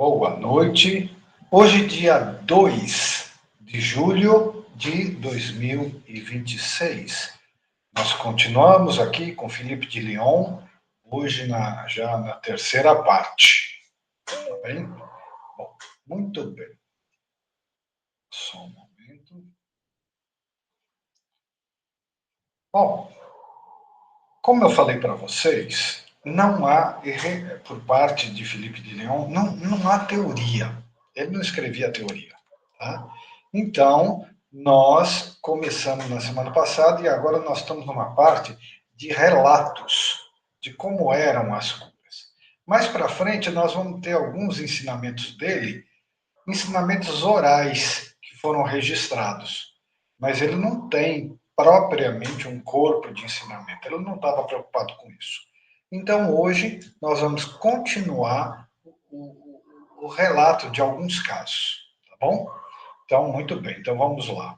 Boa noite. Hoje, dia 2 de julho de 2026. Nós continuamos aqui com Felipe de Lyon, hoje já na terceira parte. Tá bem? Bom, muito bem. Só um momento. Bom, como eu falei para vocês, não há, por parte de Felipe de Lyon, não há teoria. Ele não escrevia teoria. Tá? Então, nós começamos na semana passada e agora nós estamos numa parte de relatos de como eram as curas. Mais para frente, nós vamos ter alguns ensinamentos dele, ensinamentos orais que foram registrados, mas ele não tem propriamente um corpo de ensinamento, ele não estava preocupado com isso. Então, hoje, nós vamos continuar o relato de alguns casos, tá bom? Então, muito bem. Então, vamos lá.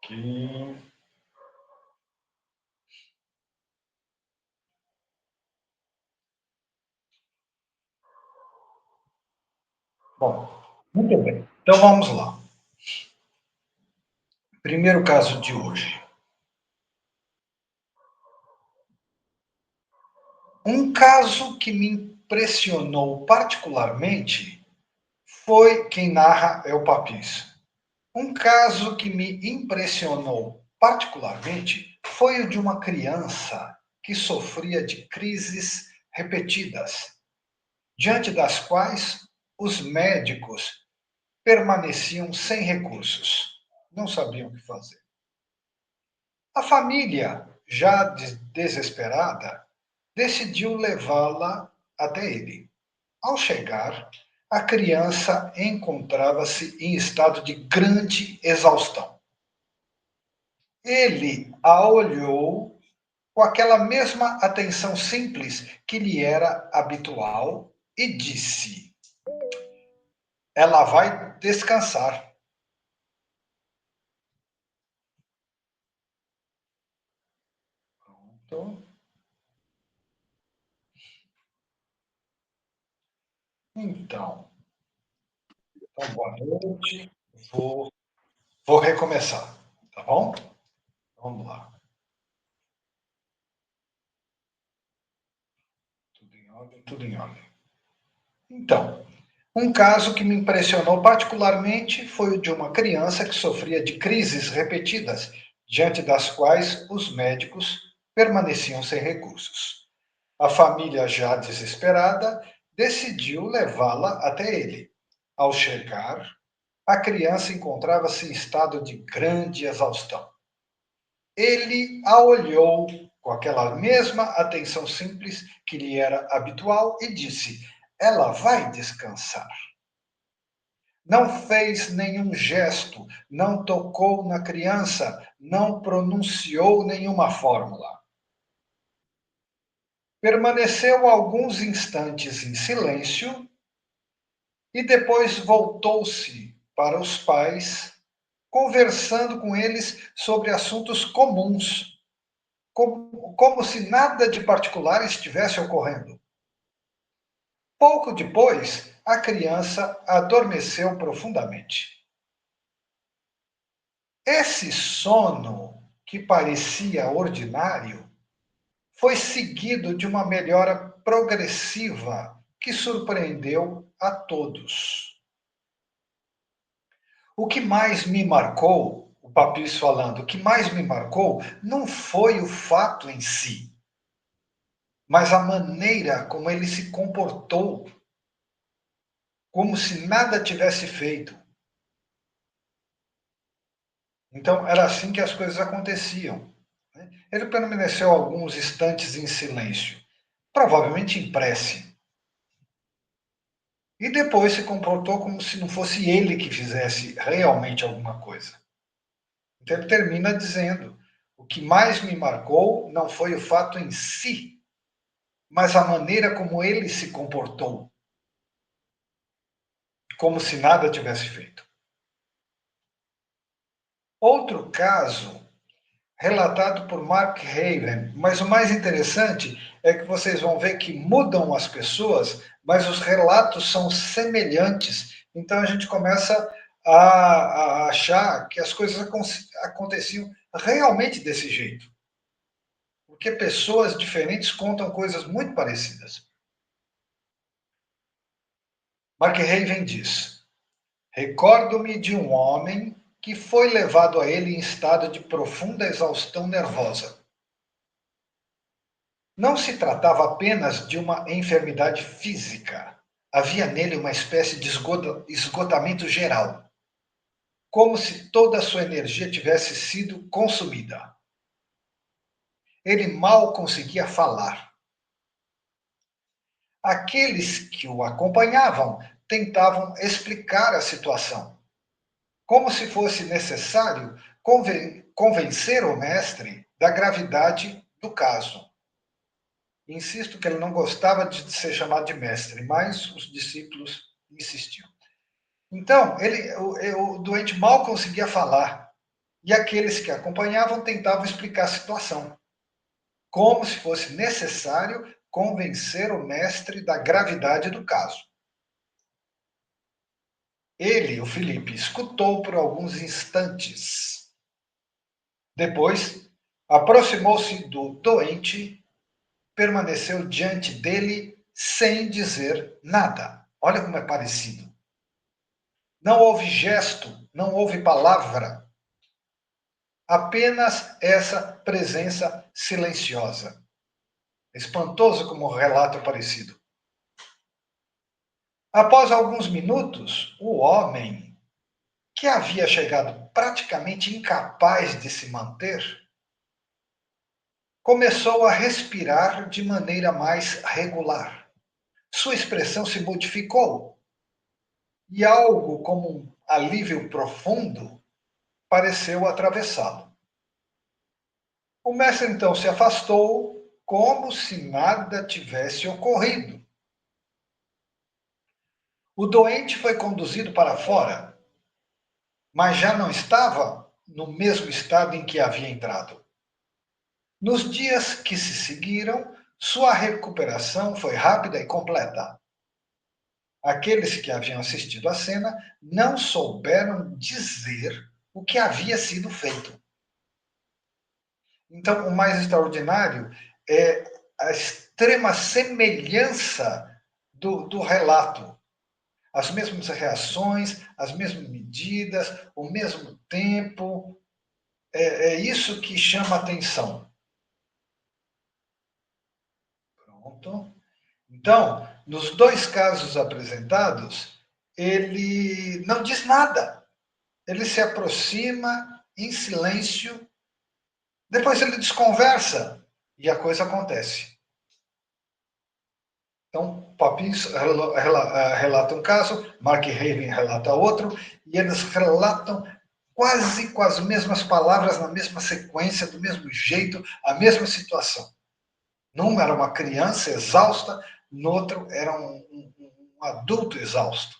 Aqui. Bom, muito bem. Então, vamos lá. Primeiro caso de hoje. Um caso que me impressionou particularmente foi quem narra é o Papis. Um caso que me impressionou particularmente foi o de uma criança que sofria de crises repetidas, diante das quais os médicos permaneciam sem recursos, não sabiam o que fazer. A família, já desesperada, decidiu levá-la até ele. Ao chegar, a criança encontrava-se em estado de grande exaustão. Ele a olhou com aquela mesma atenção simples que lhe era habitual e disse: Ela vai descansar. Pronto. Então, boa noite. Vou, vou recomeçar, tá bom? Vamos lá. Tudo em ordem, tudo em ordem. Então, um caso que me impressionou particularmente foi o de uma criança que sofria de crises repetidas, diante das quais os médicos permaneciam sem recursos. A família, já desesperada, decidiu levá-la até ele. Ao chegar, a criança encontrava-se em estado de grande exaustão. Ele a olhou com aquela mesma atenção simples que lhe era habitual e disse: Ela vai descansar. Não fez nenhum gesto, não tocou na criança, não pronunciou nenhuma fórmula. Permaneceu alguns instantes em silêncio e depois voltou-se para os pais, conversando com eles sobre assuntos comuns, como se nada de particular estivesse ocorrendo. Pouco depois, a criança adormeceu profundamente. Esse sono, que parecia ordinário, foi seguido de uma melhora progressiva que surpreendeu a todos. O que mais me marcou, o Papis falando, o que mais me marcou não foi o fato em si, mas a maneira como ele se comportou, como se nada tivesse feito. Então, era assim que as coisas aconteciam. Ele permaneceu alguns instantes em silêncio, provavelmente em prece. E depois se comportou como se não fosse ele que fizesse realmente alguma coisa. Então ele termina dizendo: o que mais me marcou não foi o fato em si, mas a maneira como ele se comportou, como se nada tivesse feito. Outro caso relatado por Mark Haven. Mas o mais interessante é que vocês vão ver que mudam as pessoas, mas os relatos são semelhantes. Então a gente começa a achar que as coisas aconteciam realmente desse jeito. Porque pessoas diferentes contam coisas muito parecidas. Mark Haven diz: recordo-me de um homem que foi levado a ele em estado de profunda exaustão nervosa. Não se tratava apenas de uma enfermidade física. Havia nele uma espécie de esgotamento geral, como se toda a sua energia tivesse sido consumida. Ele mal conseguia falar. Aqueles que o acompanhavam tentavam explicar a situação, como se fosse necessário convencer o mestre da gravidade do caso. Insisto que ele não gostava de ser chamado de mestre, mas os discípulos insistiam. Então, o doente mal conseguia falar, e aqueles que acompanhavam tentavam explicar a situação, como se fosse necessário convencer o mestre da gravidade do caso. Ele, o Felipe, escutou por alguns instantes. Depois, aproximou-se do doente, permaneceu diante dele sem dizer nada. Olha como é parecido. Não houve gesto, não houve palavra, apenas essa presença silenciosa. Espantoso como relato parecido. Após alguns minutos, o homem, que havia chegado praticamente incapaz de se manter, começou a respirar de maneira mais regular. Sua expressão se modificou e algo como um alívio profundo pareceu atravessá-lo. O mestre então se afastou, como se nada tivesse ocorrido. O doente foi conduzido para fora, mas já não estava no mesmo estado em que havia entrado. Nos dias que se seguiram, sua recuperação foi rápida e completa. Aqueles que haviam assistido à cena não souberam dizer o que havia sido feito. Então, o mais extraordinário é a extrema semelhança do relato. As mesmas reações, as mesmas medidas, o mesmo tempo. É isso que chama atenção. Pronto. Então, nos dois casos apresentados, ele não diz nada. Ele se aproxima em silêncio, depois ele desconversa e a coisa acontece. Então, Papins relata um caso, Mark Haven relata outro, e eles relatam quase com as mesmas palavras, na mesma sequência, do mesmo jeito, a mesma situação. Num era uma criança exausta, no outro era um adulto exausto,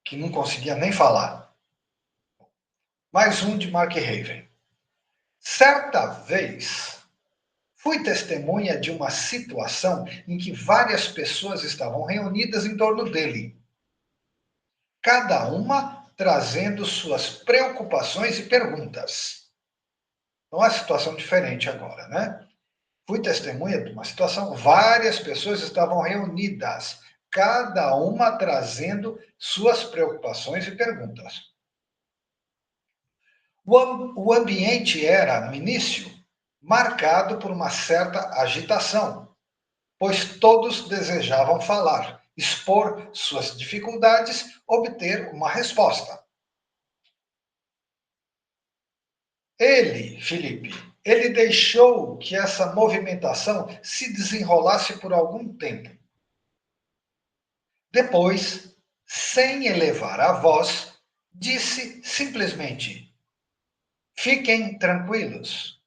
que não conseguia nem falar. Mais um de Mark Haven. Certa vez, fui testemunha de uma situação em que várias pessoas estavam reunidas em torno dele, cada uma trazendo suas preocupações e perguntas. Não é situação diferente agora, né? Fui testemunha de uma situação, várias pessoas estavam reunidas, cada uma trazendo suas preocupações e perguntas. O ambiente era, no início, marcado por uma certa agitação, pois todos desejavam falar, expor suas dificuldades, obter uma resposta. Ele, Felipe, ele deixou que essa movimentação se desenrolasse por algum tempo. Depois, sem elevar a voz, disse simplesmente: fiquem tranquilos.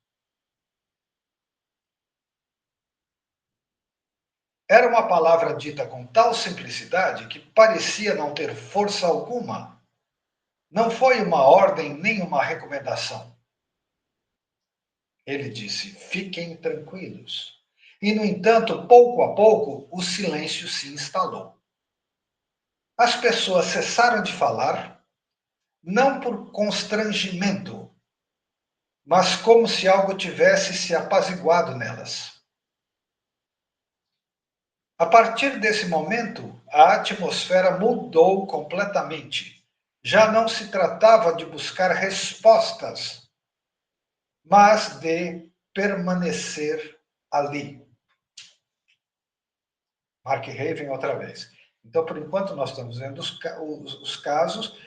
Era uma palavra dita com tal simplicidade que parecia não ter força alguma. Não foi uma ordem nem uma recomendação. Ele disse: fiquem tranquilos. E, no entanto, pouco a pouco, o silêncio se instalou. As pessoas cessaram de falar, não por constrangimento, mas como se algo tivesse se apaziguado nelas. A partir desse momento, a atmosfera mudou completamente. Já não se tratava de buscar respostas, mas de permanecer ali. Mark Raven outra vez. Então, por enquanto, nós estamos vendo os casos,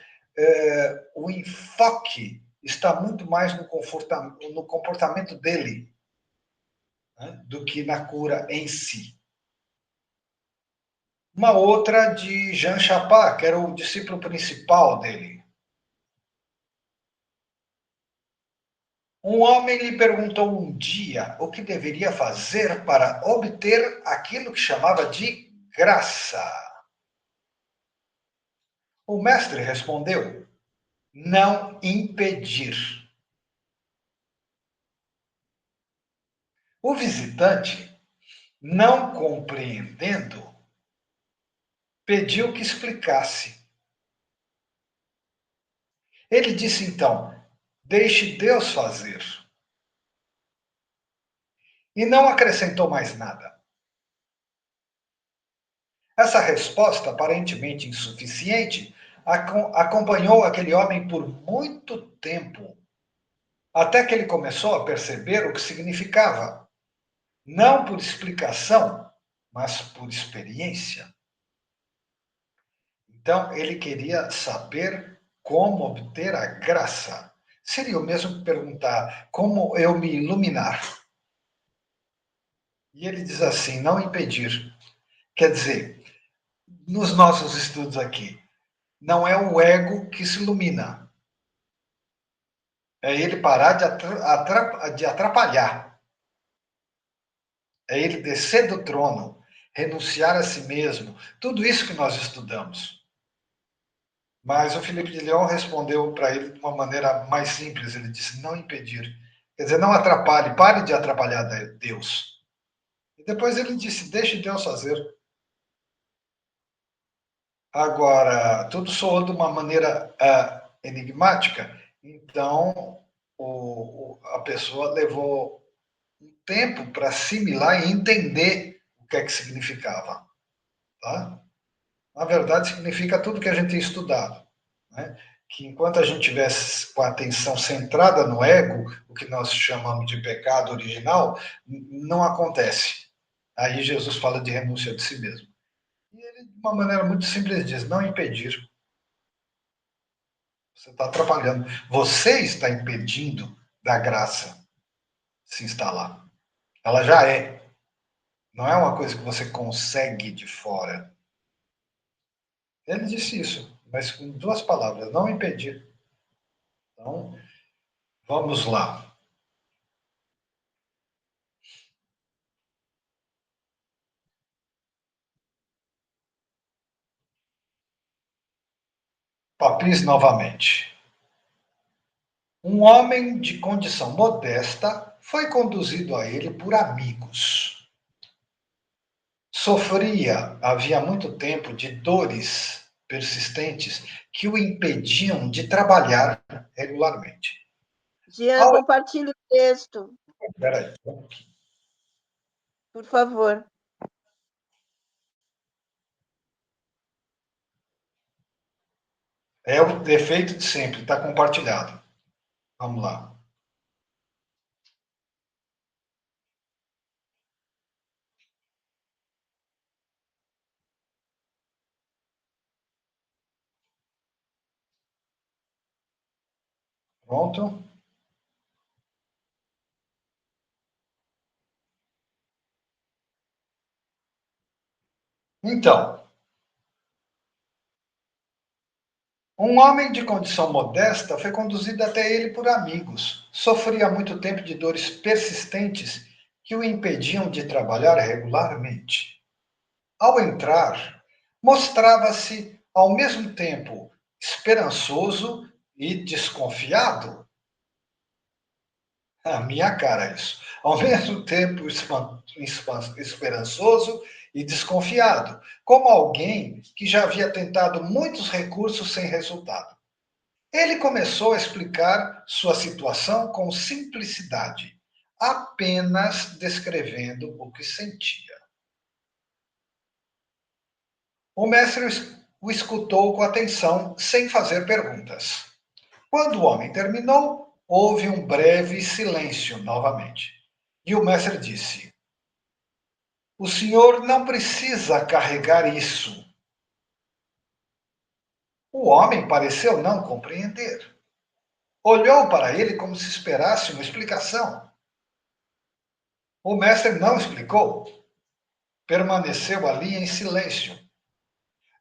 o enfoque está muito mais no comportamento dele, né, do que na cura em si. Uma outra de Jean Chapat, que era o discípulo principal dele. Um homem lhe perguntou um dia o que deveria fazer para obter aquilo que chamava de graça. O mestre respondeu: não impedir. O visitante, não compreendendo, pediu que explicasse. Ele disse então: deixe Deus fazer. E não acrescentou mais nada. Essa resposta, aparentemente insuficiente, acompanhou aquele homem por muito tempo, até que ele começou a perceber o que significava, não por explicação, mas por experiência. Então, ele queria saber como obter a graça. Seria o mesmo que perguntar como eu me iluminar. E ele diz assim: não impedir. Quer dizer, nos nossos estudos aqui, não é o ego que se ilumina, é ele parar de atrapalhar, é ele descer do trono, renunciar a si mesmo. Tudo isso que nós estudamos. Mas o Felipe de Leão respondeu para ele de uma maneira mais simples. Ele disse: não impedir. Quer dizer, não atrapalhe, pare de atrapalhar Deus. E depois ele disse: deixe Deus fazer. Agora, tudo soou de uma maneira enigmática, então a pessoa levou um tempo para assimilar e entender o que é que significava. Tá? Na verdade, significa tudo que a gente tem estudado. Né? Que enquanto a gente tivesse com a atenção centrada no ego, o que nós chamamos de pecado original, não acontece. Aí Jesus fala de renúncia de si mesmo. E ele, de uma maneira muito simples, diz: não impedir. Você está atrapalhando. Você está impedindo da graça se instalar. Ela já é. Não é uma coisa que você consegue de fora. Ele disse isso, mas com duas palavras: não impedir. Então, vamos lá. Papis novamente. Um homem de condição modesta foi conduzido a ele por amigos. Sofria, havia muito tempo, de dores persistentes que o impediam de trabalhar regularmente. Jean, Ao... compartilhe o texto, Peraí. por favor. É o defeito de sempre, está compartilhado. Vamos lá. Pronto? Então, um homem de condição modesta foi conduzido até ele por amigos. Sofria há muito tempo de dores persistentes que o impediam de trabalhar regularmente. Ao entrar, mostrava-se ao mesmo tempo esperançoso e desconfiado. A minha cara isso. Ao mesmo tempo esperançoso e desconfiado, como alguém que já havia tentado muitos recursos sem resultado. Ele começou a explicar sua situação com simplicidade, apenas descrevendo o que sentia. O mestre o escutou com atenção, sem fazer perguntas. Quando o homem terminou, houve um breve silêncio novamente. E o mestre disse: O senhor não precisa carregar isso. O homem pareceu não compreender. Olhou para ele como se esperasse uma explicação. O mestre não explicou. Permaneceu ali em silêncio.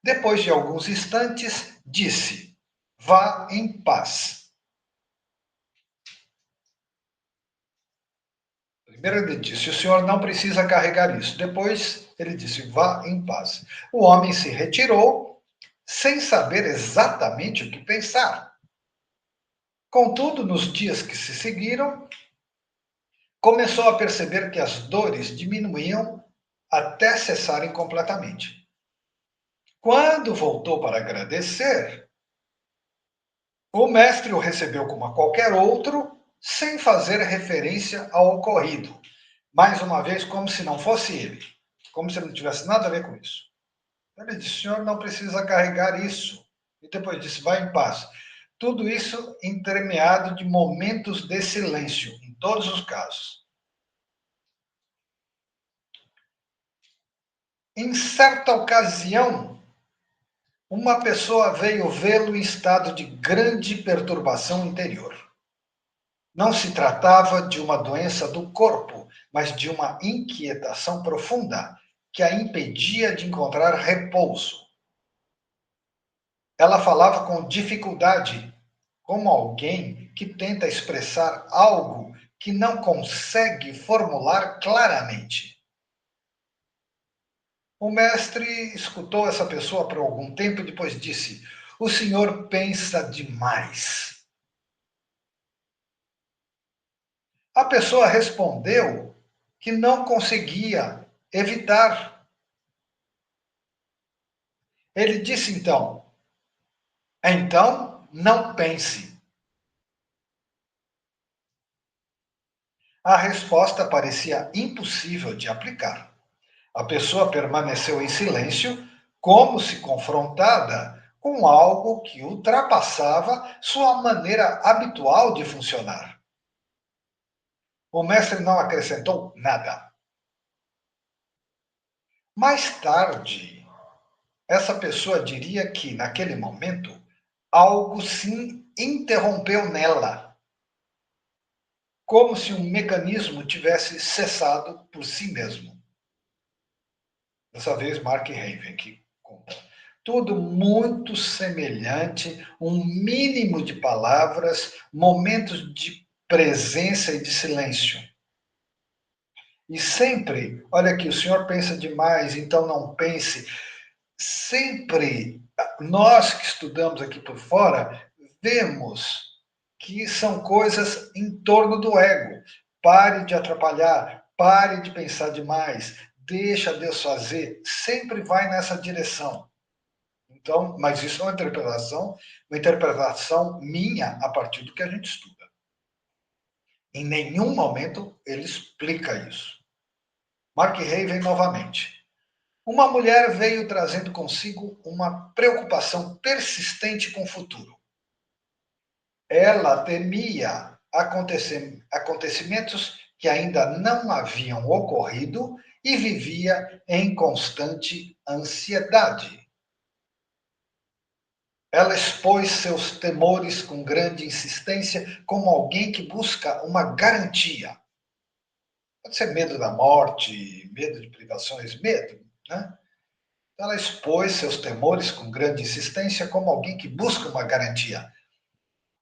Depois de alguns instantes, disse: Vá em paz. Primeiro ele disse: O senhor não precisa carregar isso. Depois ele disse: Vá em paz. O homem se retirou, sem saber exatamente o que pensar. Contudo, nos dias que se seguiram, começou a perceber que as dores diminuíam até cessarem completamente. Quando voltou para agradecer, o mestre o recebeu como a qualquer outro, sem fazer referência ao ocorrido. Mais uma vez, como se não fosse ele, como se não tivesse nada a ver com isso. Ele disse: o senhor não precisa carregar isso. E depois disse: vá em paz. Tudo isso entremeado de momentos de silêncio, em todos os casos. Em certa ocasião, uma pessoa veio vê-lo em estado de grande perturbação interior. Não se tratava de uma doença do corpo, mas de uma inquietação profunda que a impedia de encontrar repouso. Ela falava com dificuldade, como alguém que tenta expressar algo que não consegue formular claramente. O mestre escutou essa pessoa por algum tempo e depois disse: O senhor pensa demais. A pessoa respondeu que não conseguia evitar. Ele disse então, não pense. A resposta parecia impossível de aplicar. A pessoa permaneceu em silêncio, como se confrontada com algo que ultrapassava sua maneira habitual de funcionar. O mestre não acrescentou nada. Mais tarde, essa pessoa diria que, naquele momento, algo se interrompeu nela, como se um mecanismo tivesse cessado por si mesmo. Dessa vez, Mark Raven, que conta. Tudo muito semelhante, um mínimo de palavras, momentos de presença e de silêncio. E sempre, olha aqui, o senhor pensa demais, então não pense. Sempre, nós que estudamos aqui por fora, vemos que são coisas em torno do ego. Pare de atrapalhar, pare de pensar demais, deixa Deus fazer, sempre vai nessa direção. Então, mas isso é uma interpretação minha a partir do que a gente estuda. Em nenhum momento ele explica isso. Mark Raven novamente. Uma mulher veio trazendo consigo uma preocupação persistente com o futuro. Ela temia acontecimentos que ainda não haviam ocorrido e vivia em constante ansiedade. Ela expôs seus temores com grande insistência, como alguém que busca uma garantia. Pode ser medo da morte, medo de privações, medo, né? Ela expôs seus temores com grande insistência, como alguém que busca uma garantia.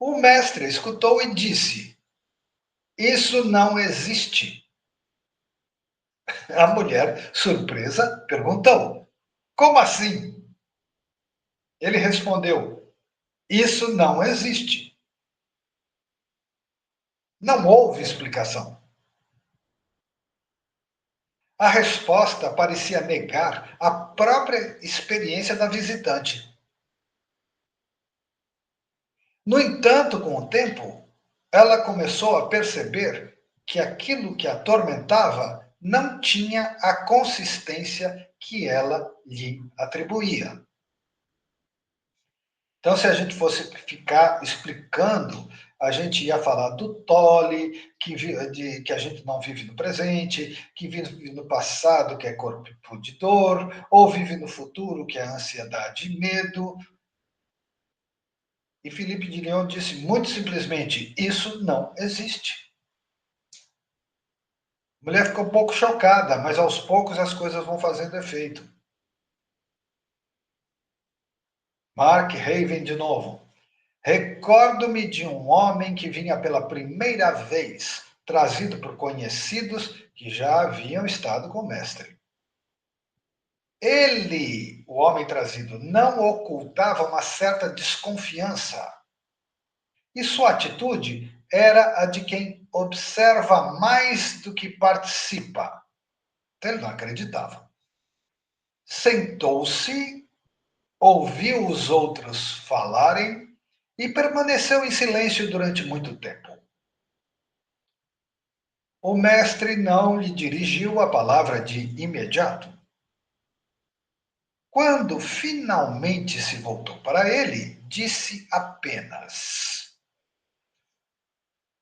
O mestre escutou e disse: Isso não existe. A mulher, surpresa, perguntou: Como assim? Ele respondeu: Isso não existe. Não houve explicação. A resposta parecia negar a própria experiência da visitante. No entanto, com o tempo, ela começou a perceber que aquilo que a atormentava não tinha a consistência que ela lhe atribuía. Então, se a gente fosse ficar explicando, a gente ia falar do Tolle, que a gente não vive no presente, que vive no passado, que é corpo de dor, ou vive no futuro, que é ansiedade e medo. E Felipe de Leão disse muito simplesmente: isso não existe. A mulher ficou um pouco chocada, mas aos poucos as coisas vão fazendo efeito. Mark Raven de novo. Recordo-me de um homem que vinha pela primeira vez, trazido por conhecidos que já haviam estado com o mestre. Ele, o homem trazido, não ocultava uma certa desconfiança. E sua atitude era a de quem observa mais do que participa. Então ele não acreditava. Sentou-se, ouviu os outros falarem e permaneceu em silêncio durante muito tempo. O mestre não lhe dirigiu a palavra de imediato. Quando finalmente se voltou para ele, disse apenas: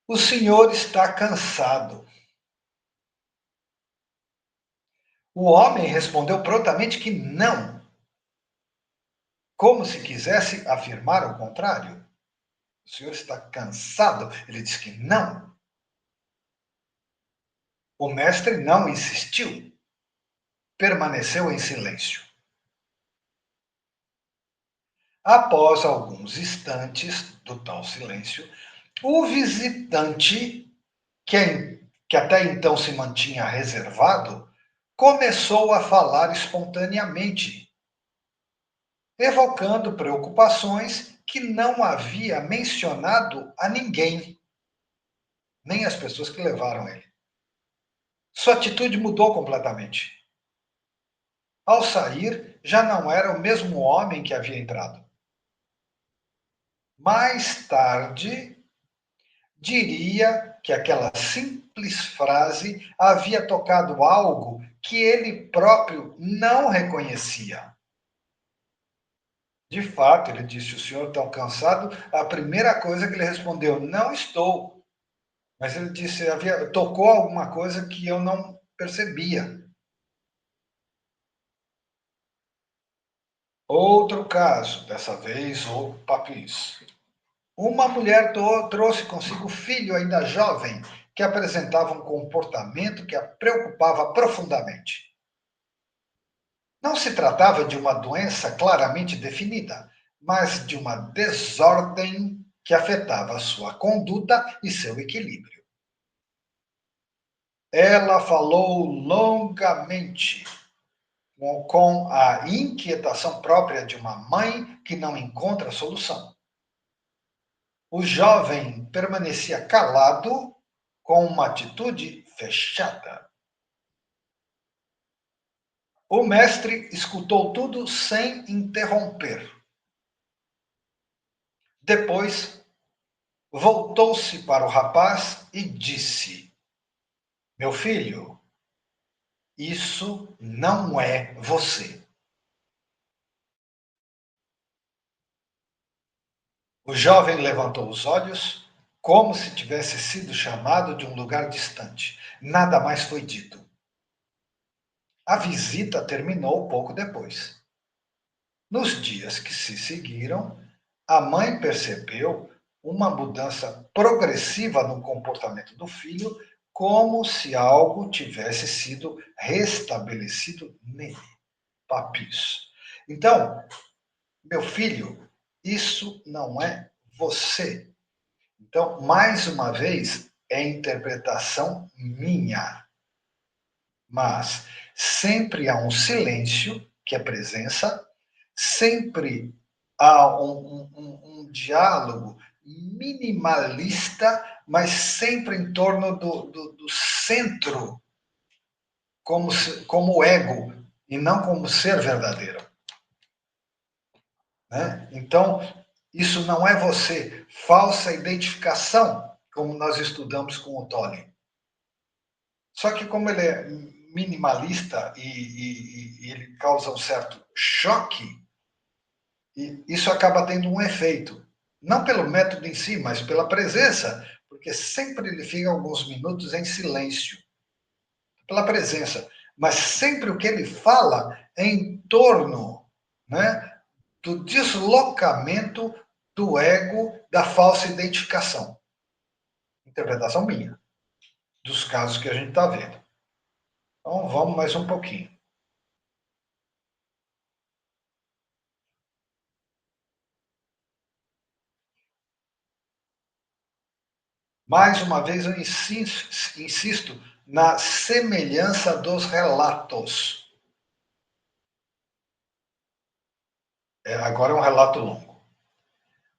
o senhor está cansado. O homem respondeu prontamente que não, como se quisesse afirmar o contrário. O senhor está cansado? Ele disse que não. O mestre não insistiu, permaneceu em silêncio. Após alguns instantes do tal silêncio, o visitante, que até então se mantinha reservado, começou a falar espontaneamente, evocando preocupações que não havia mencionado a ninguém, nem as pessoas que levaram ele. Sua atitude mudou completamente. Ao sair, já não era o mesmo homem que havia entrado. Mais tarde, diria que aquela simples frase havia tocado algo que ele próprio não reconhecia. De fato, ele disse: o senhor está cansado? A primeira coisa que ele respondeu: não estou. Mas ele disse: tocou alguma coisa que eu não percebia. Outro caso, dessa vez o Papis. Uma mulher trouxe consigo filho ainda jovem, que apresentava um comportamento que a preocupava profundamente. Não se tratava de uma doença claramente definida, mas de uma desordem que afetava sua conduta e seu equilíbrio. Ela falou longamente, com a inquietação própria de uma mãe que não encontra solução. O jovem permanecia calado, com uma atitude fechada. O mestre escutou tudo sem interromper. Depois, voltou-se para o rapaz e disse: meu filho, isso não é você. O jovem levantou os olhos, como se tivesse sido chamado de um lugar distante. Nada mais foi dito. A visita terminou pouco depois. Nos dias que se seguiram, a mãe percebeu uma mudança progressiva no comportamento do filho, como se algo tivesse sido restabelecido nele. Papis. Então, meu filho, isso não é você. Então, mais uma vez, é interpretação minha. Mas sempre há um silêncio, que é presença, sempre há um diálogo minimalista, mas sempre em torno do centro, como ego, e não como ser verdadeiro. Né? Então, isso não é você. Falsa identificação, como nós estudamos com o Tolle. Só que como ele é minimalista e ele causa um certo choque, e isso acaba tendo um efeito. Não pelo método em si, mas pela presença, porque sempre ele fica alguns minutos em silêncio. Pela presença. Mas sempre o que ele fala é em torno, né, do deslocamento do ego da falsa identificação. Interpretação minha, dos casos que a gente está vendo. Então, vamos mais um pouquinho. Mais uma vez, eu insisto na semelhança dos relatos. Agora é um relato longo.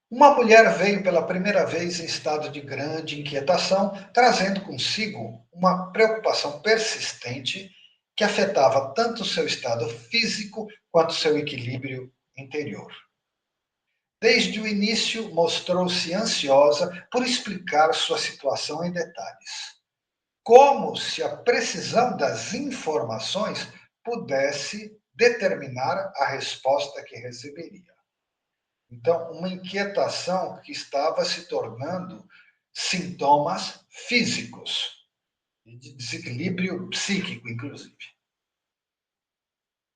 Uma mulher veio pela primeira vez em estado de grande inquietação, trazendo consigo uma preocupação persistente que afetava tanto o seu estado físico quanto o seu equilíbrio interior. Desde o início, mostrou-se ansiosa por explicar sua situação em detalhes, como se a precisão das informações pudesse determinar a resposta que receberia. Então, uma inquietação que estava se tornando sintomas físicos, e de desequilíbrio psíquico, inclusive.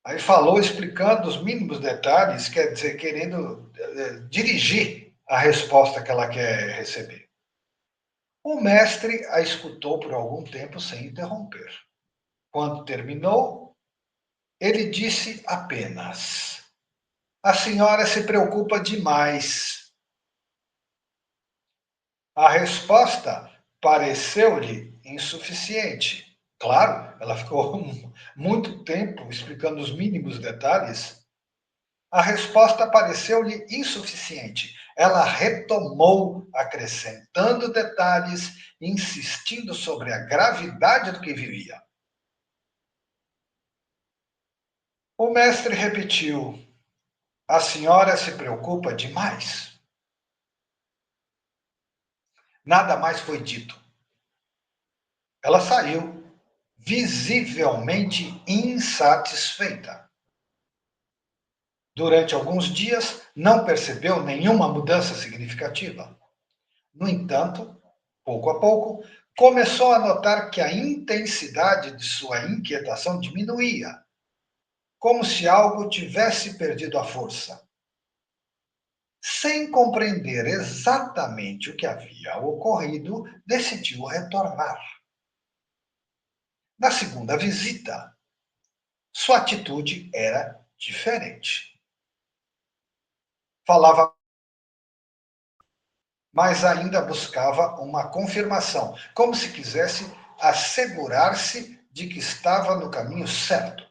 Aí falou explicando os mínimos detalhes, quer dizer, querendo dirigir a resposta que ela quer receber. O mestre a escutou por algum tempo sem interromper. Quando terminou, ele disse apenas: A senhora se preocupa demais. A resposta pareceu-lhe insuficiente. Claro, ela ficou muito tempo explicando os mínimos detalhes. A resposta pareceu-lhe insuficiente. Ela retomou, acrescentando detalhes, insistindo sobre a gravidade do que vivia. O mestre repetiu: A senhora se preocupa demais. Nada mais foi dito. Ela saiu, visivelmente insatisfeita. Durante alguns dias, não percebeu nenhuma mudança significativa. No entanto, pouco a pouco, começou a notar que a intensidade de sua inquietação diminuía, como se algo tivesse perdido a força. Sem compreender exatamente o que havia ocorrido, decidiu retornar. Na segunda visita, sua atitude era diferente. Falava, mas ainda buscava uma confirmação, como se quisesse assegurar-se de que estava no caminho certo.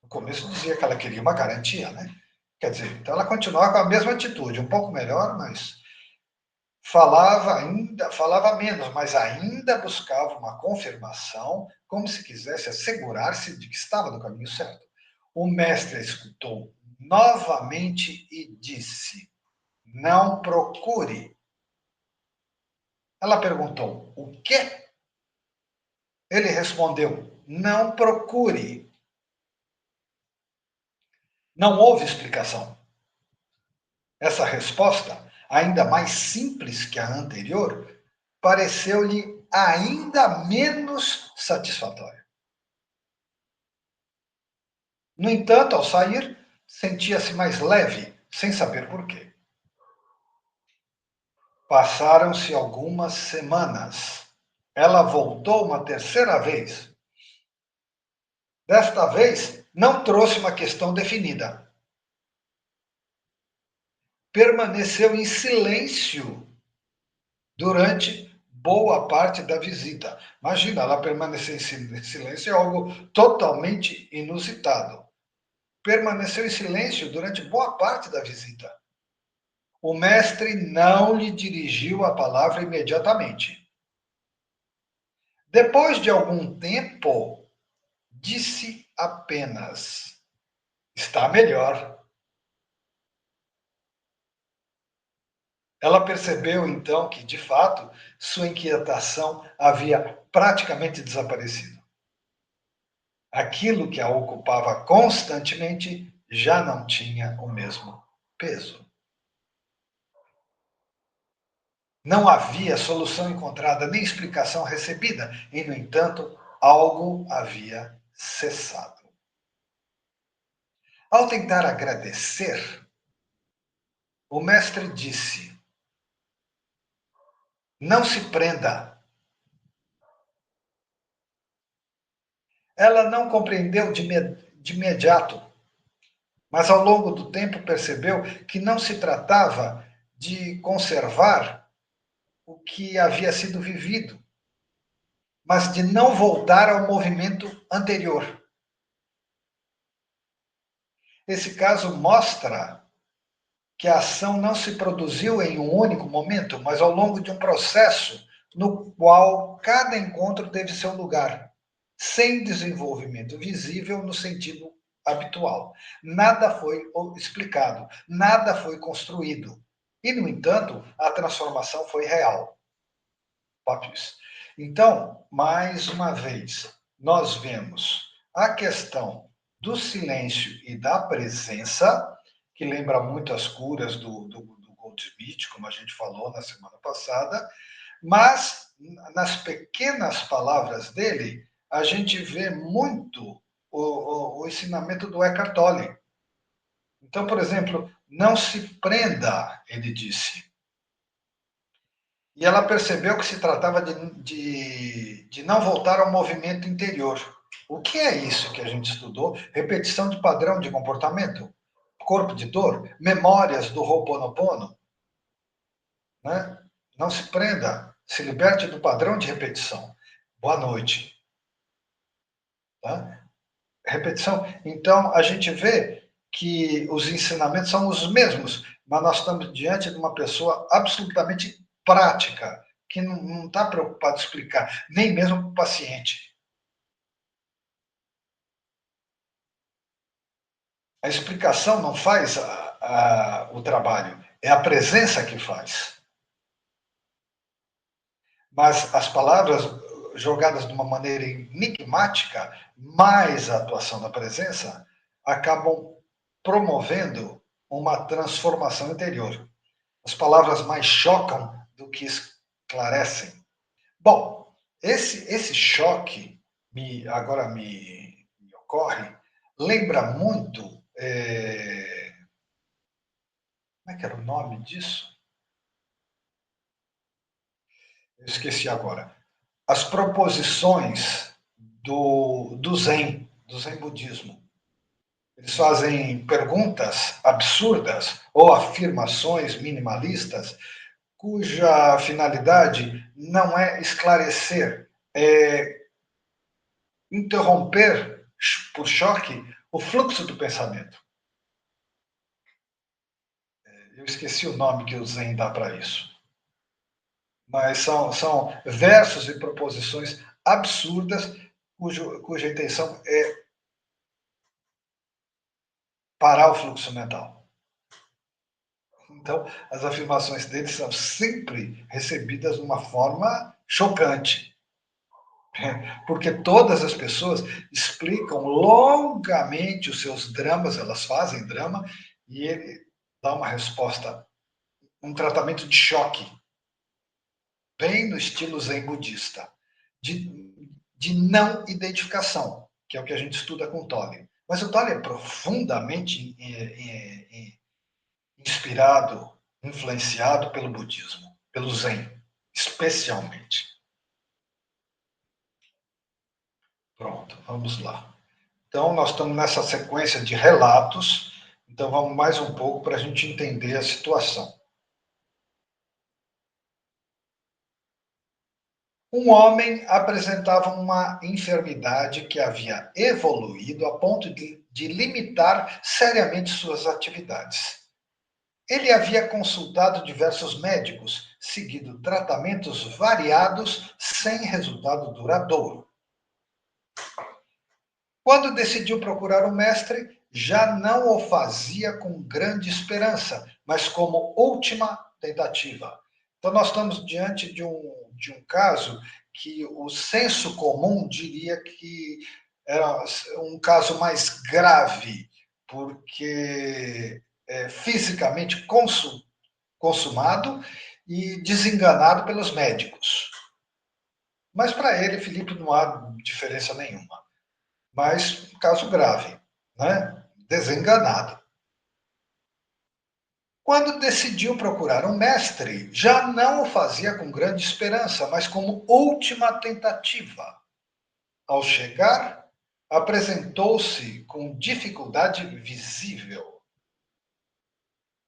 No começo dizia que ela queria uma garantia, né? Quer dizer, então ela continuava com a mesma atitude, um pouco melhor, mas falava menos, mas ainda buscava uma confirmação, como se quisesse assegurar-se de que estava no caminho certo. O mestre a escutou novamente e disse: Não procure. Ela perguntou: O quê? Ele respondeu: Não procure. Não houve explicação. Essa resposta, ainda mais simples que a anterior, pareceu-lhe ainda menos satisfatória. No entanto, ao sair, sentia-se mais leve, sem saber por quê. Passaram-se algumas semanas. Ela voltou uma terceira vez. Desta vez, não trouxe uma questão definida. Permaneceu em silêncio durante boa parte da visita. Imagina, ela permanecer em silêncio é algo totalmente inusitado. Permaneceu em silêncio durante boa parte da visita. O mestre não lhe dirigiu a palavra imediatamente. Depois de algum tempo, disse apenas: está melhor. Ela percebeu então que, de fato, sua inquietação havia praticamente desaparecido. Aquilo que a ocupava constantemente já não tinha o mesmo peso. Não havia solução encontrada nem explicação recebida, e, no entanto, algo havia cessado. Ao tentar agradecer, o mestre disse: não se prenda. Ela não compreendeu de imediato, mas ao longo do tempo percebeu que não se tratava de conservar o que havia sido vivido, mas de não voltar ao movimento anterior. Esse caso mostra que a ação não se produziu em um único momento, mas ao longo de um processo no qual cada encontro teve seu lugar, sem desenvolvimento visível no sentido habitual. Nada foi explicado, nada foi construído. E, no entanto, a transformação foi real. Papis. Então, mais uma vez, nós vemos a questão do silêncio e da presença, que lembra muito as curas do Goldsmith, como a gente falou na semana passada, mas nas pequenas palavras dele, a gente vê muito o ensinamento do Eckhart Tolle. Então, por exemplo, não se prenda, ele disse. E ela percebeu que se tratava de não voltar ao movimento interior. O que é isso que a gente estudou? Repetição de padrão de comportamento, corpo de dor, memórias do Ho'oponopono. Né? Não se prenda, se liberte do padrão de repetição. Boa noite. Tá? Repetição. Então, a gente vê que os ensinamentos são os mesmos, mas nós estamos diante de uma pessoa absolutamente prática, que não está preocupado em explicar, nem mesmo para o paciente. A explicação não faz o trabalho, é a presença que faz. Mas as palavras jogadas de uma maneira enigmática, mais a atuação da presença, acabam promovendo uma transformação interior. As palavras mais chocam do que esclarecem. Bom, esse choque agora me ocorre, lembra muito. Como é que era o nome disso? Eu esqueci agora. As proposições do Zen budismo. Eles fazem perguntas absurdas ou afirmações minimalistas cuja finalidade não é esclarecer, é interromper, por choque, o fluxo do pensamento. Eu esqueci o nome que o Zen dá para isso. Mas são versos e proposições absurdas cuja intenção é parar o fluxo mental. Então, as afirmações deles são sempre recebidas de uma forma chocante. Porque todas as pessoas explicam longamente os seus dramas, elas fazem drama, e ele dá uma resposta, um tratamento de choque, bem no estilo zen budista, de não identificação, que é o que a gente estuda com o Tolle. Mas o Tolle é profundamente inspirado, influenciado pelo budismo, pelo zen, especialmente. Pronto, vamos lá. Então, nós estamos nessa sequência de relatos, então vamos mais um pouco para a gente entender a situação. Um homem apresentava uma enfermidade que havia evoluído a ponto de limitar seriamente suas atividades. Ele havia consultado diversos médicos, seguido tratamentos variados sem resultado duradouro. Quando decidiu procurar o mestre, já não o fazia com grande esperança, mas como última tentativa. Então, nós estamos diante de um caso que o senso comum diria que era um caso mais grave, porque é fisicamente consumado e desenganado pelos médicos. Mas para ele, Felipe, não há diferença nenhuma. Mas um caso grave, né? Desenganado. Quando decidiu procurar um mestre, já não o fazia com grande esperança, mas como última tentativa. Ao chegar, apresentou-se com dificuldade visível.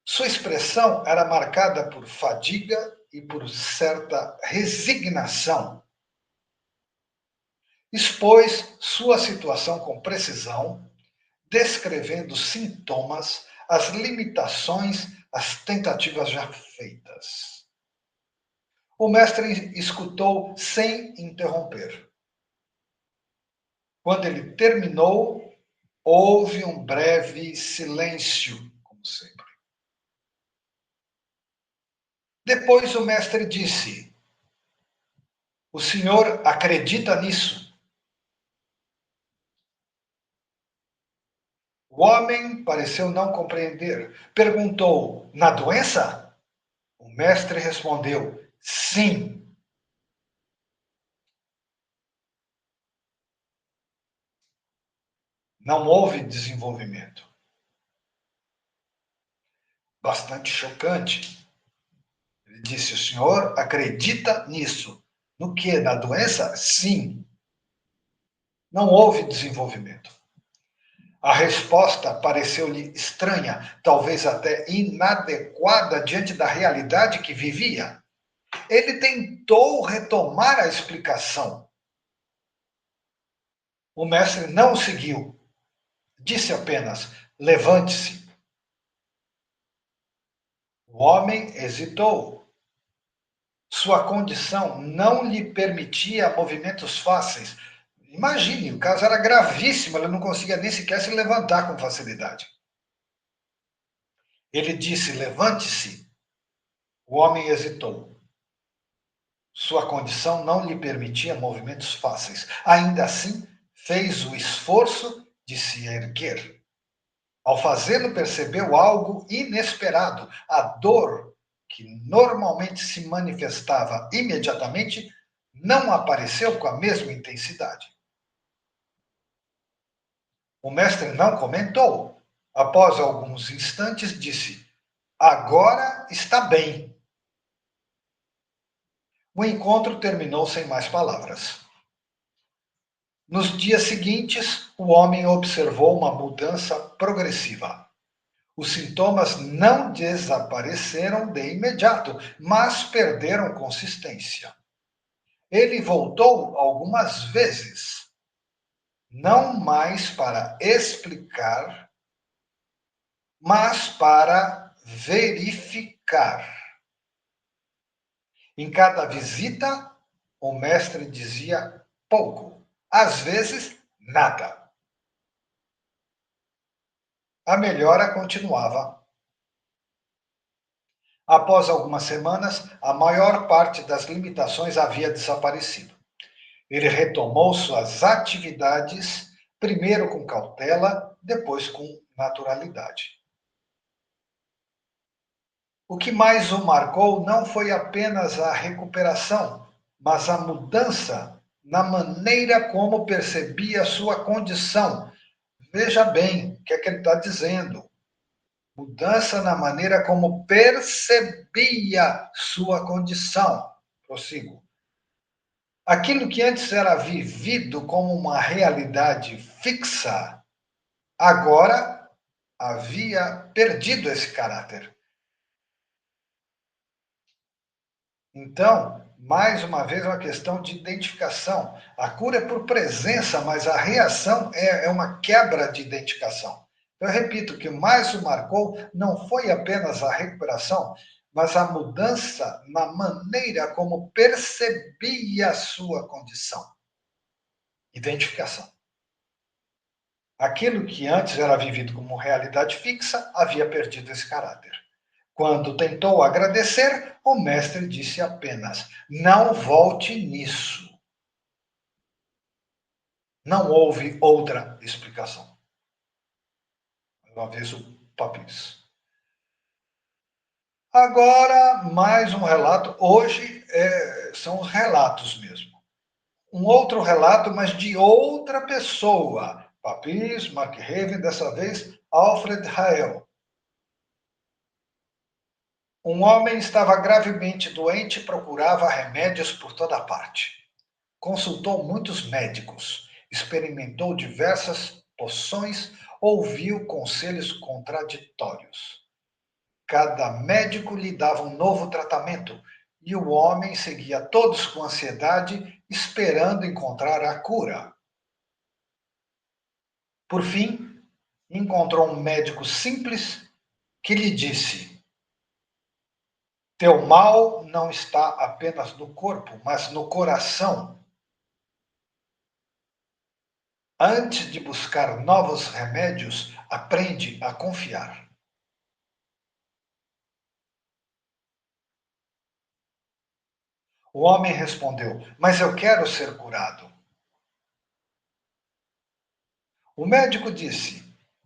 Sua expressão era marcada por fadiga e por certa resignação. Expôs sua situação com precisão, descrevendo sintomas, as limitações, as tentativas já feitas. O mestre escutou sem interromper. Quando ele terminou, houve um breve silêncio, como sempre. Depois o mestre disse: O senhor acredita nisso? O homem pareceu não compreender. Perguntou: Na doença? O mestre respondeu: Sim. Não houve desenvolvimento. Bastante chocante. Ele disse: O senhor acredita nisso? No que? Na doença? Sim. Não houve desenvolvimento. A resposta pareceu-lhe estranha, talvez até inadequada diante da realidade que vivia. Ele tentou retomar a explicação. O mestre não o seguiu. Disse apenas: Levante-se. O homem hesitou. Sua condição não lhe permitia movimentos fáceis. Imagine, o caso era gravíssimo, ele não conseguia nem sequer se levantar com facilidade. Ele disse: Levante-se. O homem hesitou. Sua condição não lhe permitia movimentos fáceis. Ainda assim, fez o esforço de se erguer. Ao fazê-lo, percebeu algo inesperado. A dor, que normalmente se manifestava imediatamente, não apareceu com a mesma intensidade. O mestre não comentou. Após alguns instantes, disse: Agora está bem. O encontro terminou sem mais palavras. Nos dias seguintes, o homem observou uma mudança progressiva. Os sintomas não desapareceram de imediato, mas perderam consistência. Ele voltou algumas vezes, não mais para explicar, mas para verificar. Em cada visita, o mestre dizia pouco, às vezes nada. A melhora continuava. Após algumas semanas, a maior parte das limitações havia desaparecido. Ele retomou suas atividades, primeiro com cautela, depois com naturalidade. O que mais o marcou não foi apenas a recuperação, mas a mudança na maneira como percebia a sua condição. Veja bem o que é que ele está dizendo. Mudança na maneira como percebia sua condição. Prossigo. Aquilo que antes era vivido como uma realidade fixa, agora havia perdido esse caráter. Então, mais uma vez, é uma questão de identificação. A cura é por presença, mas a reação é uma quebra de identificação. Eu repito que mais o marcou não foi apenas a recuperação, mas a mudança na maneira como percebia a sua condição. Identificação. Aquilo que antes era vivido como realidade fixa havia perdido esse caráter. Quando tentou agradecer, o mestre disse apenas: não volte nisso. Não houve outra explicação. Uma vez o Papis. Agora, mais um relato. Hoje são os relatos mesmo. Um outro relato, mas de outra pessoa. Papis, Mark Raven, dessa vez Alfred Hael. Um homem estava gravemente doente e procurava remédios por toda parte. Consultou muitos médicos, experimentou diversas poções, ouviu conselhos contraditórios. Cada médico lhe dava um novo tratamento e o homem seguia todos com ansiedade, esperando encontrar a cura. Por fim, encontrou um médico simples que lhe disse: teu mal não está apenas no corpo, mas no coração. Antes de buscar novos remédios, aprende a confiar. O homem respondeu: mas eu quero ser curado. O médico disse: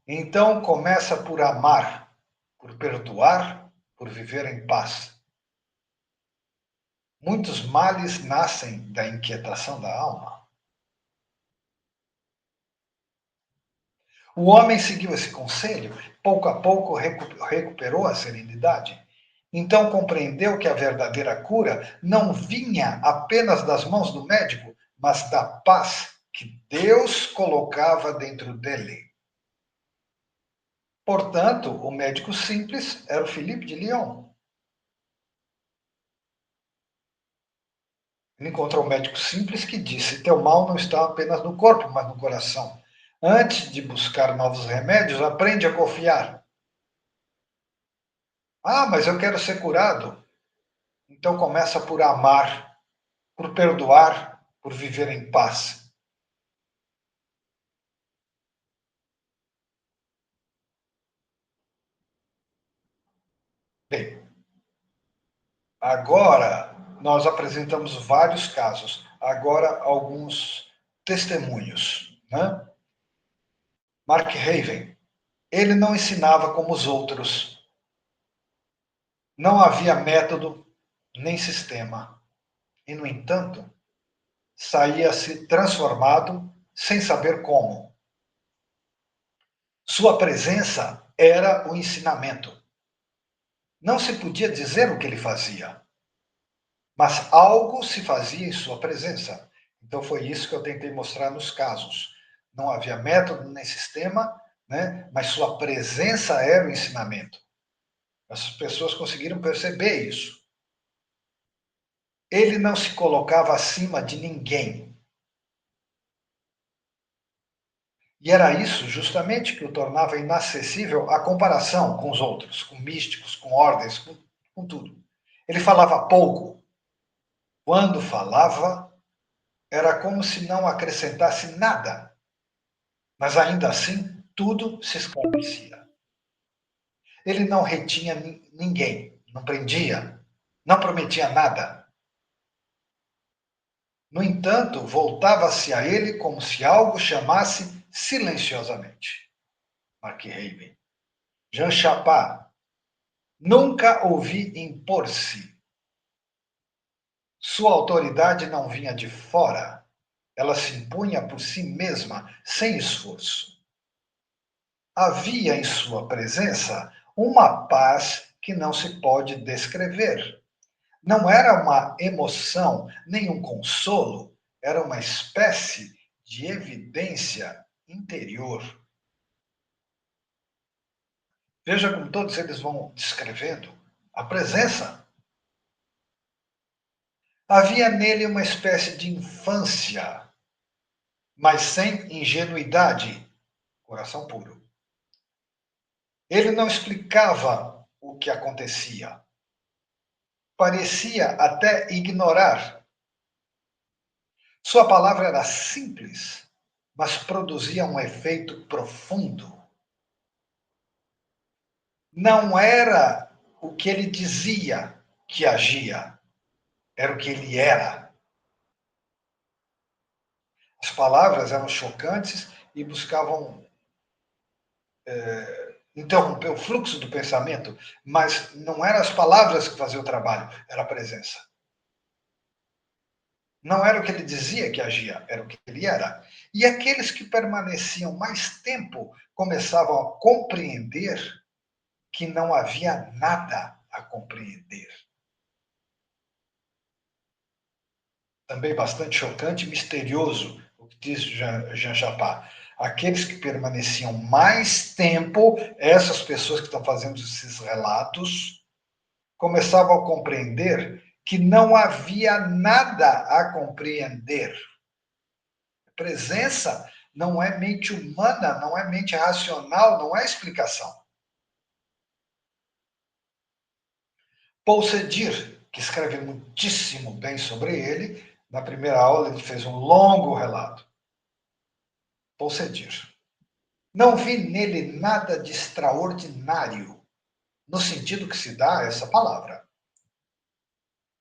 então começa por amar, por perdoar, por viver em paz. Muitos males nascem da inquietação da alma. O homem seguiu esse conselho, pouco a pouco recuperou a serenidade. Então compreendeu que a verdadeira cura não vinha apenas das mãos do médico, mas da paz que Deus colocava dentro dele. Portanto, o médico simples era o Philippe de Lyon. Ele encontrou um médico simples que disse: teu mal não está apenas no corpo, mas no coração. Antes de buscar novos remédios, aprende a confiar. Ah, mas eu quero ser curado. Então começa por amar, por perdoar, por viver em paz. Bem, agora nós apresentamos vários casos. Agora alguns testemunhos, né? Mark Raven, ele não ensinava como os outros. Não havia método nem sistema. E, no entanto, saía-se transformado sem saber como. Sua presença era o ensinamento. Não se podia dizer o que ele fazia, mas algo se fazia em sua presença. Então foi isso que eu tentei mostrar nos casos. Não havia método nem sistema, né? Mas sua presença era o ensinamento. As pessoas conseguiram perceber isso. Ele não se colocava acima de ninguém. E era isso justamente que o tornava inacessível à comparação com os outros, com místicos, com ordens, com tudo. Ele falava pouco. Quando falava, era como se não acrescentasse nada. Mas ainda assim, tudo se esclarecia. Ele não retinha ninguém, não prendia, não prometia nada. No entanto, voltava-se a ele como se algo chamasse silenciosamente. Mark Raven. Jean Chapat. Nunca ouvi impor-se. Sua autoridade não vinha de fora. Ela se impunha por si mesma, sem esforço. Havia em sua presença uma paz que não se pode descrever. Não era uma emoção, nem um consolo, era uma espécie de evidência interior. Veja como todos eles vão descrevendo a presença. Havia nele uma espécie de infância, mas sem ingenuidade, coração puro. Ele não explicava o que acontecia. Parecia até ignorar. Sua palavra era simples, mas produzia um efeito profundo. Não era o que ele dizia que agia, era o que ele era. As palavras eram chocantes e buscavam interromper o fluxo do pensamento, mas não eram as palavras que faziam o trabalho, era a presença. Não era o que ele dizia que agia, era o que ele era. E aqueles que permaneciam mais tempo começavam a compreender que não havia nada a compreender. Também bastante chocante e misterioso o que diz Jean Chapat. Aqueles que permaneciam mais tempo, essas pessoas que estão fazendo esses relatos, começavam a compreender que não havia nada a compreender. Presença não é mente humana, não é mente racional, não é explicação. Paul Sedir, que escreve muitíssimo bem sobre ele, na primeira aula ele fez um longo relato. Paul Sedir. Não vi nele nada de extraordinário, no sentido que se dá essa palavra.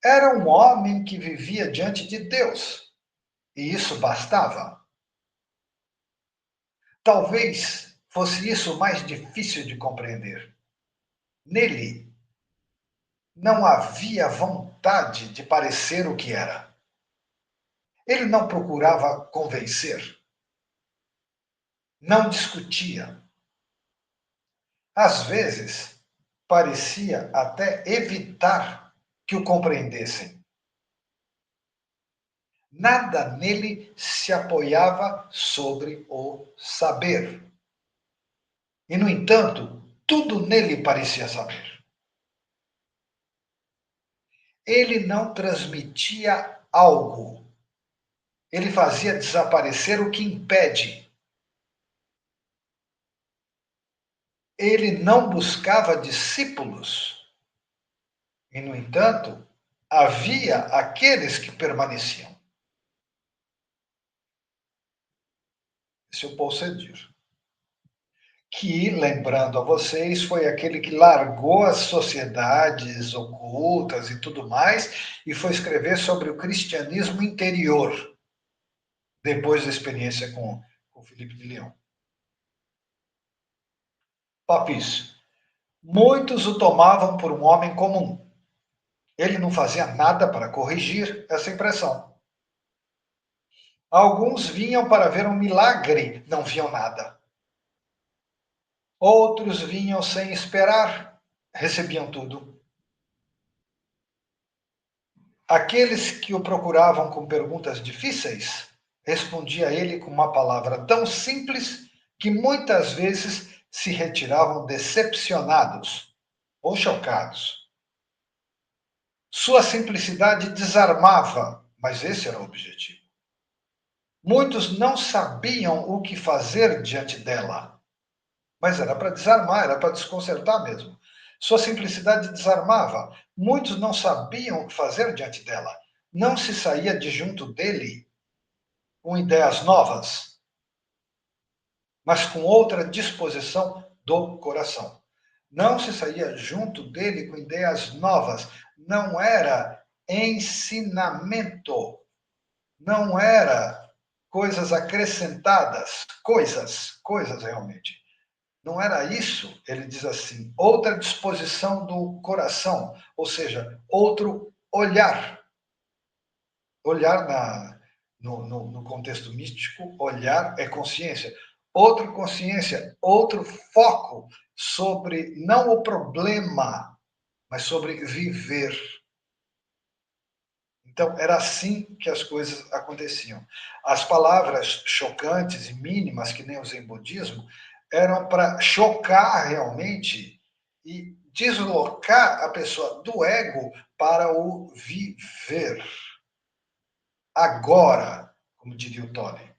Era um homem que vivia diante de Deus, e isso bastava. Talvez fosse isso o mais difícil de compreender. Nele não havia vontade de parecer o que era. Ele não procurava convencer, não discutia. Às vezes, parecia até evitar que o compreendessem. Nada nele se apoiava sobre o saber. E, no entanto, tudo nele parecia saber. Ele não transmitia algo. Ele fazia desaparecer o que impede. Ele não buscava discípulos. E, no entanto, havia aqueles que permaneciam. Esse é o Paul Sedir. Que, lembrando a vocês, foi aquele que largou as sociedades ocultas e tudo mais e foi escrever sobre o cristianismo interior, depois da experiência com Filipe de Leão. Papis. Muitos o tomavam por um homem comum. Ele não fazia nada para corrigir essa impressão. Alguns vinham para ver um milagre, não viam nada. Outros vinham sem esperar, recebiam tudo. Aqueles que o procuravam com perguntas difíceis, respondia ele com uma palavra tão simples que muitas vezes se retiravam decepcionados ou chocados. Sua simplicidade desarmava, mas esse era o objetivo. Muitos não sabiam o que fazer diante dela, mas era para desarmar, era para desconcertar mesmo. Sua simplicidade desarmava. Muitos não sabiam o que fazer diante dela. Não se saía de junto dele com ideias novas, mas com outra disposição do coração. Não se saía junto dele com ideias novas. Não era ensinamento. Não era coisas acrescentadas. Coisas realmente. Não era isso, ele diz assim, outra disposição do coração, ou seja, outro olhar. Olhar no contexto místico, olhar é consciência. Outra consciência, outro foco sobre não o problema, mas sobre viver. Então, era assim que as coisas aconteciam. As palavras chocantes e mínimas, que nem usei em budismo, eram para chocar realmente e deslocar a pessoa do ego para o viver. Agora, como diria o Tony,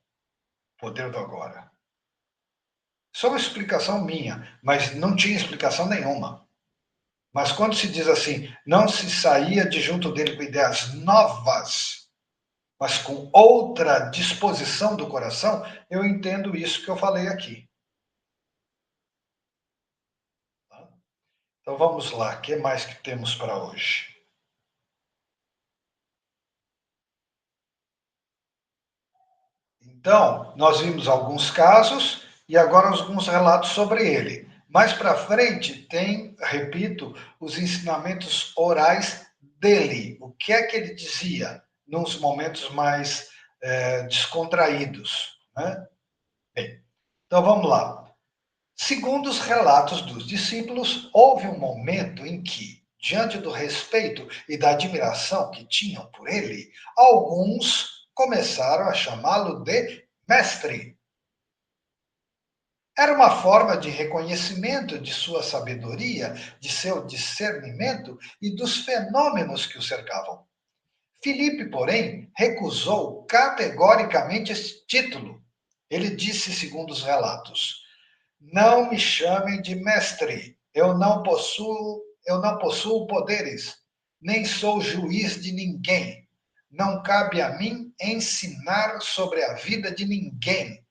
poder do agora. Só uma explicação minha, mas não tinha explicação nenhuma. Mas quando se diz assim, não se saía de junto dele com ideias novas, mas com outra disposição do coração, eu entendo isso que eu falei aqui. Então vamos lá, o que mais que temos para hoje? Então, nós vimos alguns casos e agora alguns relatos sobre ele. Mais para frente tem, repito, os ensinamentos orais dele. O que é que ele dizia nos momentos mais descontraídos, né? Bem, então vamos lá. Segundo os relatos dos discípulos, houve um momento em que, diante do respeito e da admiração que tinham por ele, alguns começaram a chamá-lo de mestre. Era uma forma de reconhecimento de sua sabedoria, de seu discernimento e dos fenômenos que o cercavam. Filipe, porém, recusou categoricamente esse título. Ele disse, segundo os relatos: não me chamem de mestre. Eu não possuo poderes, nem sou juiz de ninguém. Não cabe a mim ensinar sobre a vida de ninguém.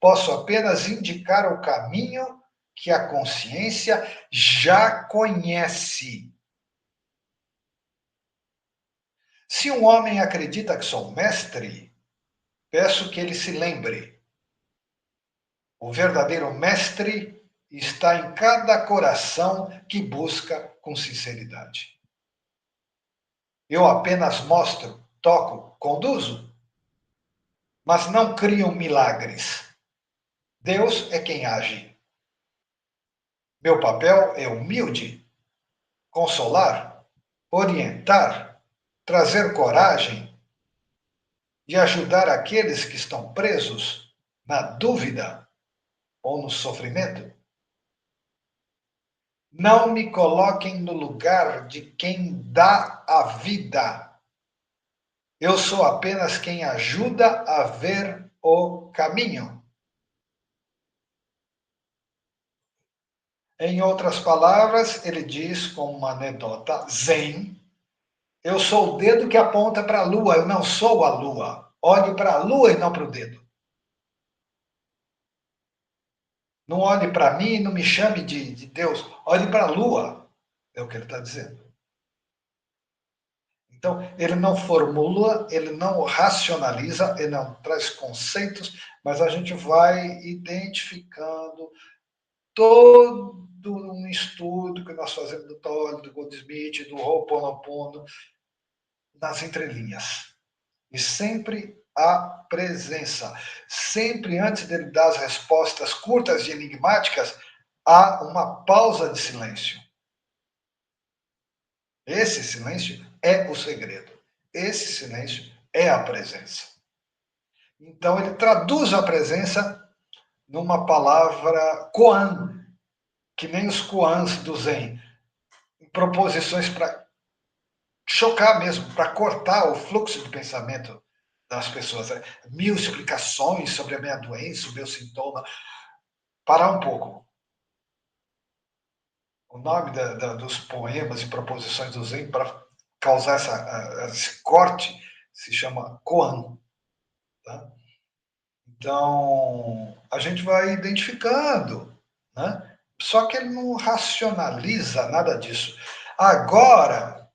Posso apenas indicar o caminho que a consciência já conhece. Se um homem acredita que sou mestre, peço que ele se lembre. O verdadeiro mestre está em cada coração que busca com sinceridade. Eu apenas mostro, toco, conduzo, mas não crio milagres. Deus é quem age. Meu papel é humilde, consolar, orientar, trazer coragem e ajudar aqueles que estão presos na dúvida ou no sofrimento. Não me coloquem no lugar de quem dá a vida. Eu sou apenas quem ajuda a ver o caminho. Em outras palavras, ele diz com uma anedota zen: eu sou o dedo que aponta para a lua, eu não sou a lua. Olhe para a lua e não para o dedo. Não olhe para mim e não me chame de Deus. Olhe para a lua. É o que ele está dizendo. Então, ele não formula, ele não racionaliza, ele não traz conceitos, mas a gente vai identificando todo um estudo que nós fazemos do Tolle, do Goldsmith, do Ho'oponopono, nas entrelinhas. E sempre a presença. Sempre antes dele dar as respostas curtas e enigmáticas, há uma pausa de silêncio. Esse silêncio é o segredo. Esse silêncio é a presença. Então, ele traduz a presença numa palavra koan, que nem os koans do Zen, proposições para chocar mesmo, para cortar o fluxo de pensamento das pessoas. 1000 explicações sobre a minha doença, o meu sintoma. Parar um pouco. O nome dos poemas e proposições do Zen para causar esse corte se chama koan. Tá? Então, a gente vai identificando, né? Só que ele não racionaliza nada disso. Agora,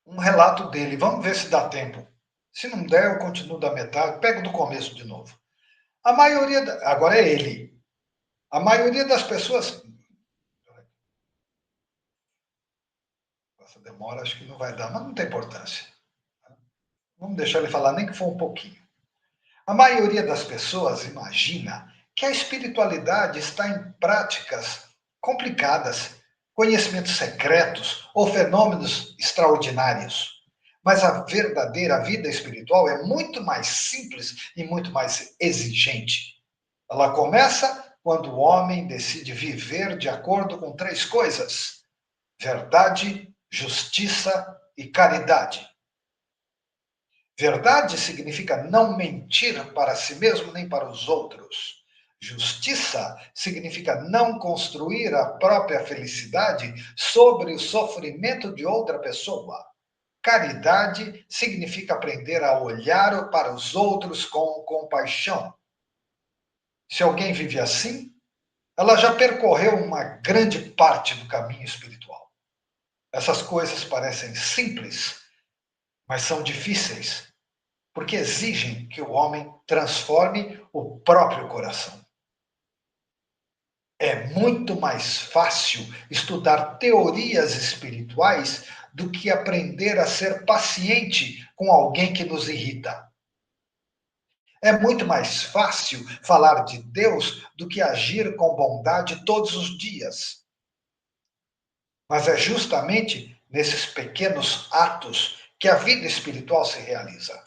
um relato dele. Vamos ver se dá tempo. Se não der, eu continuo da metade, pego do começo de novo. A maioria, agora é ele. A maioria das pessoas. Essa demora, acho que não vai dar, mas não tem importância. Vamos deixar ele falar, nem que for um pouquinho. A maioria das pessoas imagina que a espiritualidade está em práticas complicadas, conhecimentos secretos ou fenômenos extraordinários. Mas a verdadeira vida espiritual é muito mais simples e muito mais exigente. Ela começa quando o homem decide viver de acordo com 3 coisas: verdade, justiça e caridade. Verdade significa não mentir para si mesmo nem para os outros. Justiça significa não construir a própria felicidade sobre o sofrimento de outra pessoa. Caridade significa aprender a olhar para os outros com compaixão. Se alguém vive assim, ela já percorreu uma grande parte do caminho espiritual. Essas coisas parecem simples, mas são difíceis, porque exigem que o homem transforme o próprio coração. É muito mais fácil estudar teorias espirituais do que aprender a ser paciente com alguém que nos irrita. É muito mais fácil falar de Deus do que agir com bondade todos os dias. Mas é justamente nesses pequenos atos que a vida espiritual se realiza.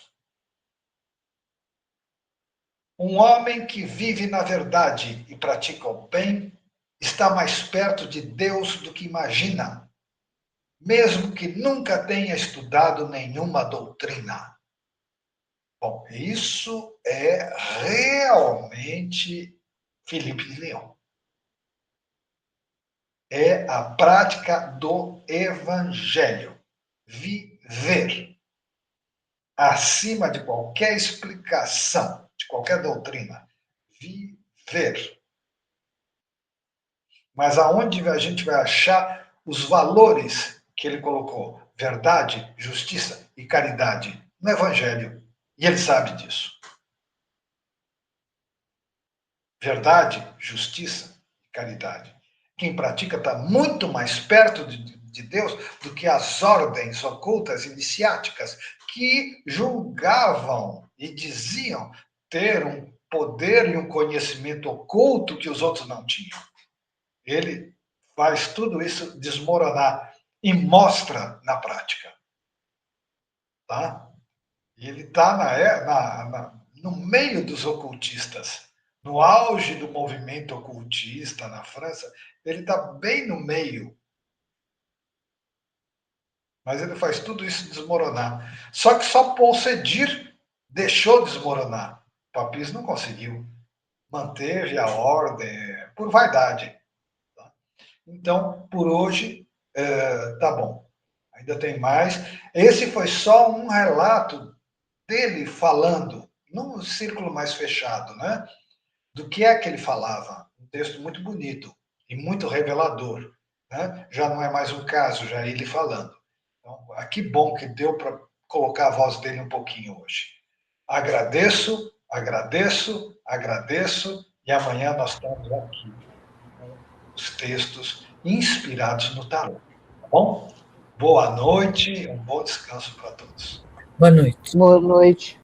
Um homem que vive na verdade e pratica o bem está mais perto de Deus do que imagina, mesmo que nunca tenha estudado nenhuma doutrina. Bom, isso é realmente Felipe de Leão. É a prática do evangelho. Viver. Acima de qualquer explicação, de qualquer doutrina. Viver. Mas aonde a gente vai achar os valores que ele colocou? Verdade, justiça e caridade no Evangelho. E ele sabe disso. Verdade, justiça e caridade. Quem pratica está muito mais perto de Deus do que as ordens ocultas iniciáticas que julgavam e diziam ter um poder e um conhecimento oculto que os outros não tinham. Ele faz tudo isso desmoronar e mostra na prática. Tá? E ele está no meio dos ocultistas, no auge do movimento ocultista na França, ele está bem no meio. Mas ele faz tudo isso desmoronar. Só que só Paul Cedir deixou desmoronar. O papismo não conseguiu. Manteve a ordem por vaidade. Então, por hoje, tá bom. Ainda tem mais. Esse foi só um relato dele falando, num círculo mais fechado, né? Do que é que ele falava. Um texto muito bonito e muito revelador. Né? Já não é mais um caso, já é ele falando. Então, que bom que deu para colocar a voz dele um pouquinho hoje. Agradeço, agradeço, agradeço, e amanhã nós estamos aqui os textos inspirados no tarô. Tá bom? Boa noite, um bom descanso para todos. Boa noite. Boa noite.